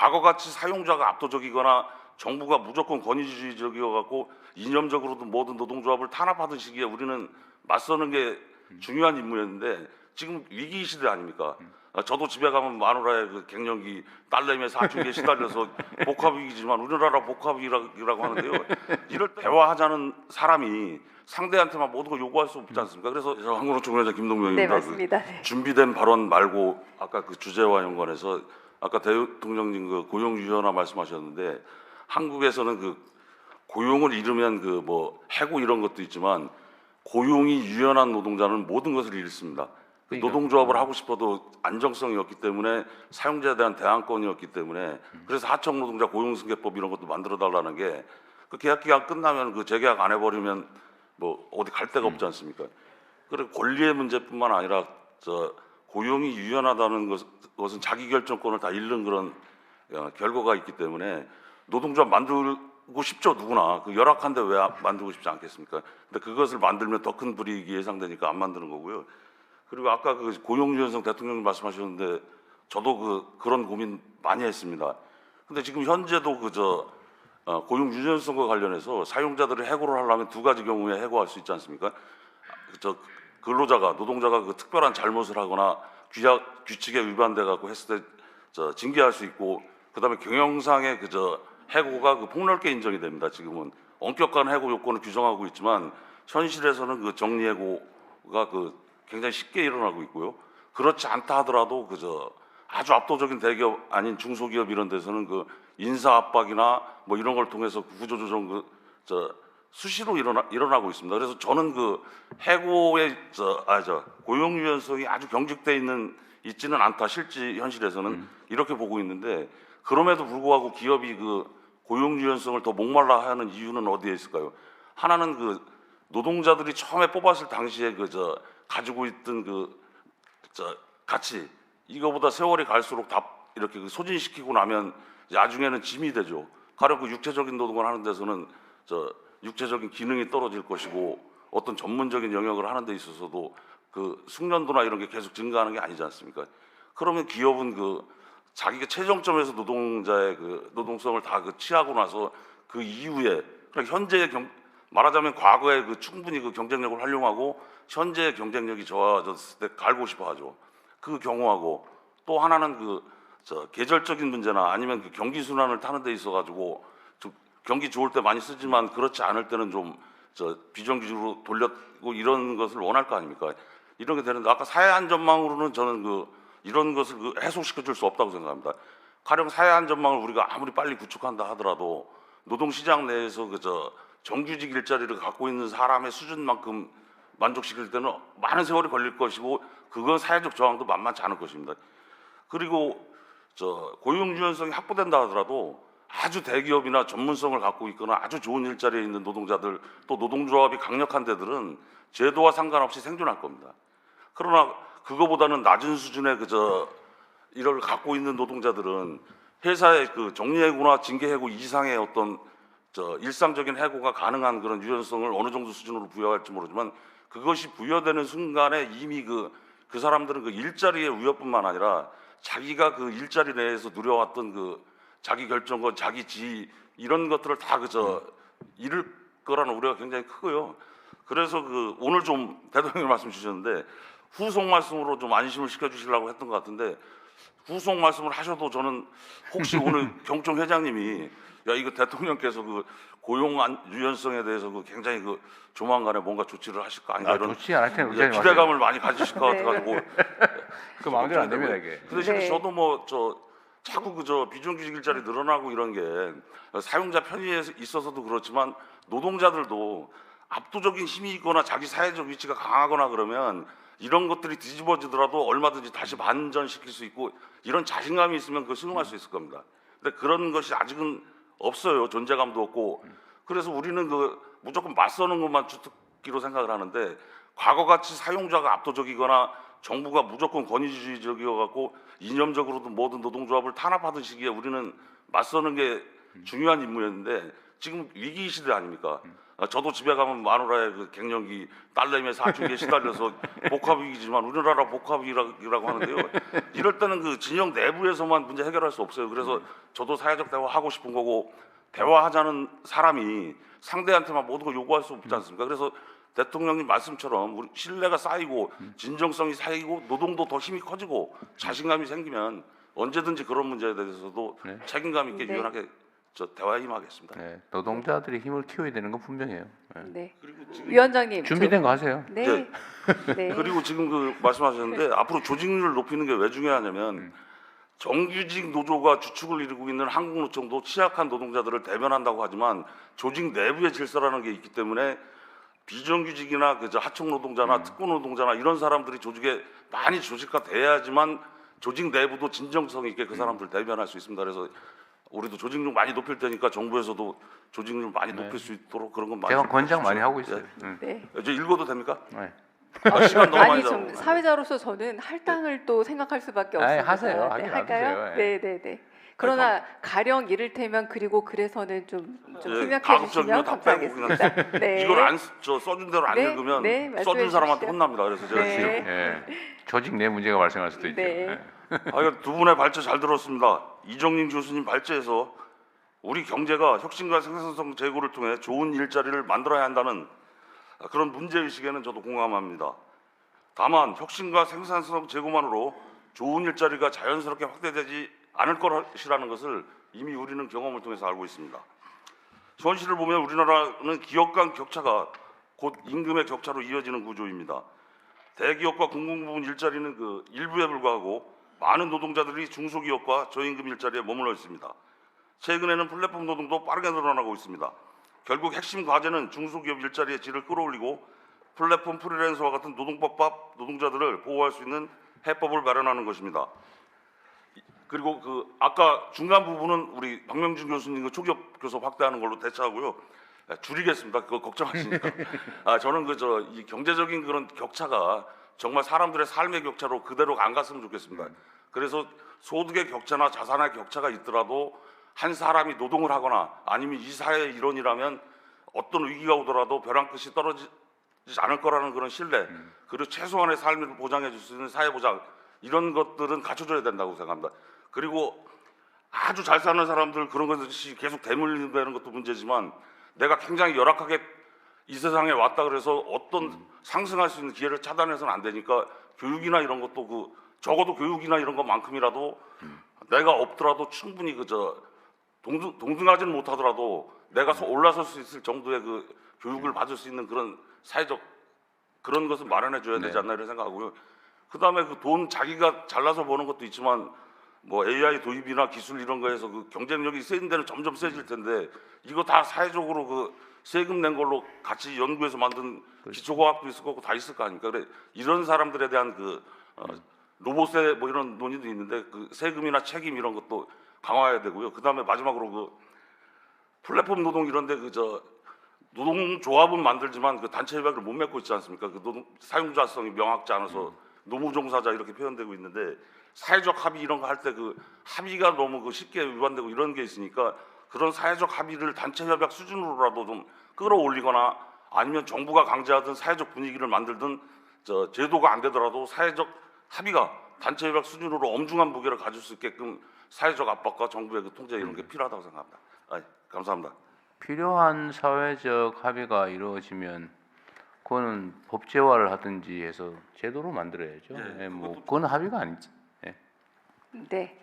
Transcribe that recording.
과거같이 사용자가 압도적이거나 정부가 무조건 권위주의적이어 갖고 이념적으로든 뭐든 노동조합을 탄압하던 시기에 우리는 맞서는 게 중요한 임무였는데 지금 위기 시대 아닙니까? 저도 집에 가면 마누라의 그 갱년기, 딸내미의 사춘기에 시달려서 복합위기지만 우리나라 복합위기라고 하는데요. 이럴 때 대화하자는 사람이 상대한테만 모든 걸 요구할 수 없지 않습니까? 그래서 한국노총위원장 네, 김동명입니다. 맞습니다. 네. 준비된 발언 말고 아까 그 주제와 연관해서 아까 대통령님 그 고용 유연화 말씀하셨는데 한국에서는 그 고용을 잃으면 그 뭐 해고 이런 것도 있지만 고용이 유연한 노동자는 모든 것을 잃습니다. 그러니까. 노동조합을 하고 싶어도 안정성이 없기 때문에 사용자에 대한 대안권이었기 때문에 그래서 하청노동자 고용승계법 이런 것도 만들어 달라는 게 그 계약 기간 끝나면 그 재계약 안 해버리면 뭐 어디 갈 데가 없지 않습니까? 그리고 권리의 문제뿐만 아니라 저 고용이 유연하다는 것은 자기 결정권을 다 잃는 그런 결과가 있기 때문에 노동조합 만들고 싶죠 누구나 그 열악한데 왜 만들고 싶지 않겠습니까? 근데 그것을 만들면 더 큰 불이익이 예상되니까 안 만드는 거고요. 그리고 아까 그 고용유연성 대통령님 말씀하셨는데 저도 그런 고민 많이 했습니다. 근데 지금 현재도 고용 유연성과 관련해서 사용자들을 해고를 하려면 두 가지 경우에 해고할 수 있지 않습니까? 근로자가 노동자가 그 특별한 잘못을 하거나 규칙에 위반돼 갖고 했을 때 징계할 수 있고 그다음에 경영상의 해고가 폭넓게 인정이 됩니다. 지금은 엄격한 해고 요건을 규정하고 있지만 현실에서는 그 정리해고가 굉장히 쉽게 일어나고 있고요. 그렇지 않다 하더라도 아주 압도적인 대기업 아닌 중소기업 이런 데서는 인사 압박이나 뭐 이런 걸 통해서 구조조정 수시로 일어나고 있습니다. 그래서 저는 해고의 고용 유연성이 아주 경직돼 있지는 않다. 실제 현실에서는 이렇게 보고 있는데 그럼에도 불구하고 기업이 고용 유연성을 더 목말라 하는 이유는 어디에 있을까요? 하나는 노동자들이 처음에 뽑았을 당시에 가지고 있던 가치 이거보다 세월이 갈수록 다 이렇게 소진시키고 나면 나중에는 짐이 되죠. 가령 육체적인 노동을 하는 데서는 육체적인 기능이 떨어질 것이고 어떤 전문적인 영역을 하는 데 있어서도 숙련도나 이런 게 계속 증가하는 게 아니지 않습니까? 그러면 기업은 자기가 최정점에서 노동자의 노동성을 다 취하고 나서 그 이후에 그러니까 현재의 말하자면 과거에 충분히 경쟁력을 활용하고 현재의 경쟁력이 좋아졌을 때 갈고 싶어 하죠. 그 경우하고 또 하나는 계절적인 문제나 아니면 경기 순환을 타는 데 있어 가지고 경기 좋을 때 많이 쓰지만 그렇지 않을 때는 좀 비정규직으로 돌렸고 이런 것을 원할 거 아닙니까? 이런 게 되는데 아까 사회 안전망으로는 저는 이런 것을 해소시켜 줄 수 없다고 생각합니다. 가령 사회 안전망을 우리가 아무리 빨리 구축한다 하더라도 노동시장 내에서 정규직 일자리를 갖고 있는 사람의 수준만큼 만족시킬 때는 많은 세월이 걸릴 것이고 그건 사회적 저항도 만만치 않을 것입니다. 그리고 고용 유연성이 확보된다 하더라도 아주 대기업이나 전문성을 갖고 있거나 아주 좋은 일자리에 있는 노동자들 또 노동조합이 강력한 데들은 제도와 상관없이 생존할 겁니다. 그러나 그거보다는 낮은 수준의 이를 갖고 있는 노동자들은 회사의 정리해고나 징계해고 이상의 어떤 일상적인 해고가 가능한 그런 유연성을 어느 정도 수준으로 부여할지 모르지만 그것이 부여되는 순간에 이미 그 사람들은 일자리의 위협뿐만 아니라 자기가 일자리 내에서 누려왔던 자기 결정권, 자기 지위 이런 것들을 다 잃을 거라는 우려가 굉장히 크고요. 그래서 오늘 좀 대통령님 말씀 주셨는데 후속 말씀으로 좀 안심을 시켜주시려고 했던 것 같은데 후속 말씀을 하셔도 저는 혹시 오늘 경총 회장님이 야 이거 대통령께서 고용 유연성에 대해서 굉장히 조만간에 뭔가 조치를 하실 거 아닌가 이런 좋지 않을 텐데 기대감을 많이 가지실 것 같아가지고 그 마음대로 안 됩니다 이게. 근데 네. 저도 자꾸 비정규직 일자리 늘어나고 이런 게 사용자 편의에 있어서도 그렇지만 노동자들도 압도적인 힘이 있거나 자기 사회적 위치가 강하거나 그러면 이런 것들이 뒤집어지더라도 얼마든지 다시 반전시킬 수 있고 이런 자신감이 있으면 수용할 수 있을 겁니다. 근데 그런 것이 아직은 없어요. 존재감도 없고. 그래서 우리는 무조건 맞서는 것만 주특기로 생각을 하는데 과거같이 사용자가 압도적이거나 정부가 무조건 권위주의적이어 갖고 이념적으로도 모든 노동조합을 탄압하던 시기에 우리는 맞서는 게 중요한 임무였는데 지금 위기 시대 아닙니까? 저도 집에 가면 마누라의 그 갱년기, 딸내미의 사춘기에 시달려서 복합 위기지만 우리나라 복합 위기라고 하는데요. 이럴 때는 그 진영 내부에서만 문제 해결할 수 없어요. 그래서 저도 사회적 대화 하고 싶은 거고 대화하자는 사람이 상대한테만 모든 걸 요구할 수 없지 않습니까? 그래서 대통령님 말씀처럼 우리 신뢰가 쌓이고 진정성이 쌓이고 노동도 더 힘이 커지고 자신감이 생기면 언제든지 그런 문제에 대해서도 네. 책임감 있게 네. 유연하게 대화에 임하겠습니다. 네, 노동자들이 힘을 키워야 되는 건 분명해요. 네. 네. 그리고 지금 위원장님 준비된 거 하세요. 네. 네. 네. 그리고 지금 그 말씀하셨는데 앞으로 조직률을 높이는 게 왜 중요하냐면 정규직 노조가 주축을 이루고 있는 한국노총도 취약한 노동자들을 대변한다고 하지만 조직 내부의 질서라는 게 있기 때문에 비정규직이나 그저 하청 노동자나 특권 노동자나 이런 사람들이 조직에 많이 조직화돼야지만 조직 내부도 진정성 있게 그 사람들 대변할 수 있습니다. 그래서 우리도 조직률 많이 높일 테니까 정부에서도 조직률 많이 높일 수 있도록 그런 건 많이 제가 좀 권장 많이 해주십시오. 하고 있어요. 네. 저 읽어도 됩니까? 네. 시간 너무 아니 많이 좀 잡아요. 사회자로서 저는 할당을 또 생각할 수밖에 아니, 없습니다. 하세요. 네, 하긴 할까요? 놔두세요. 예. 네, 네, 네. 그러나 가령 이를테면 그리고 그래서는 좀 예, 생각해 가급적이면 주시면 다 빼고 감사하겠습니다. 네. 이걸 써준 대로 안 네, 읽으면 네, 말씀해 써준 사람한테 주시죠. 혼납니다. 그래서 제가 네. 지금 예. 조직 내 문제가 발생할 수도 있죠. 네. 예. 두 분의 발제 잘 들었습니다. 이정림 교수님 발제에서 우리 경제가 혁신과 생산성 제고를 통해 좋은 일자리를 만들어야 한다는 그런 문제의식에는 저도 공감합니다. 다만 혁신과 생산성 제고만으로 좋은 일자리가 자연스럽게 확대되지 않을 것이라는 것을 이미 우리는 경험을 통해서 알고 있습니다. 현실을 보면 우리나라는 기업 간 격차가 곧 임금의 격차로 이어지는 구조입니다. 대기업과 공공부문 일자리는 그 일부에 불과하고 많은 노동자들이 중소기업과 저임금 일자리에 머물러 있습니다. 최근에는 플랫폼 노동도 빠르게 늘어나고 있습니다. 결국 핵심 과제는 중소기업 일자리의 질을 끌어올리고 플랫폼 프리랜서와 같은 노동법 노동자들을 보호할 수 있는 해법을 마련하는 것입니다. 그리고 그 아까 중간 부분은 우리 박명준 교수님 그 초기업 교섭 확대하는 걸로 대처하고요. 줄이겠습니다. 그거 걱정하시니까. 저는 이 경제적인 그런 격차가 정말 사람들의 삶의 격차로 그대로 안 갔으면 좋겠습니다. 그래서 소득의 격차나 자산의 격차가 있더라도 한 사람이 노동을 하거나 아니면 이 사회의 일원이라면 어떤 위기가 오더라도 벼랑 끝이 떨어지지 않을 거라는 그런 신뢰, 그리고 최소한의 삶을 보장해 줄 수 있는 사회 보장 이런 것들은 갖춰줘야 된다고 생각합니다. 그리고 아주 잘 사는 사람들 그런 것이 계속 대물림되는 것도 문제지만 내가 굉장히 열악하게 이 세상에 왔다 그래서 어떤 상승할 수 있는 기회를 차단해서는 안 되니까 교육이나 이런 것도 적어도 교육이나 이런 것만큼이라도 내가 없더라도 충분히 동등하지는 못하더라도 내가 올라설 수 있을 정도의 그 교육을 받을 수 있는 그런 사회적 그런 것을 마련해 줘야 되지 않나 이런 생각하고요. 그다음에 그 돈 자기가 잘나서 버는 것도 있지만 뭐 AI 도입이나 기술 이런 거에서 그 경쟁력이 세진 데는 점점 세질 텐데 이거 다 사회적으로 그 세금 낸 걸로 같이 연구해서 만든 기초과학도 있을 거고 다 있을 거 아닙니까? 그래 이런 사람들에 대한 로봇세 뭐 이런 논의도 있는데 그 세금이나 책임 이런 것도 강화해야 되고요. 그다음에 마지막으로 그 플랫폼 노동 이런데 노동조합은 만들지만 그 단체 협약을 못 맺고 있지 않습니까? 그 노동 사용자성이 명확지 않아서 노무종사자 이렇게 표현되고 있는데 사회적 합의 이런 거 할 때 그 합의가 너무 쉽게 위반되고 이런 게 있으니까 그런 사회적 합의를 단체 협약 수준으로라도 좀 끌어올리거나 아니면 정부가 강제하든 사회적 분위기를 만들든 제도가 안 되더라도 사회적 합의가 단체 협약 수준으로 엄중한 무게를 가질 수 있게끔 사회적 압박과 정부의 그 통제 이런 게 필요하다고 생각합니다. 감사합니다. 필요한 사회적 합의가 이루어지면 그거는 법제화를 하든지 해서 제도로 만들어야죠. 예, 예, 뭐 그것도 그건 합의가 아니지. 예. 네.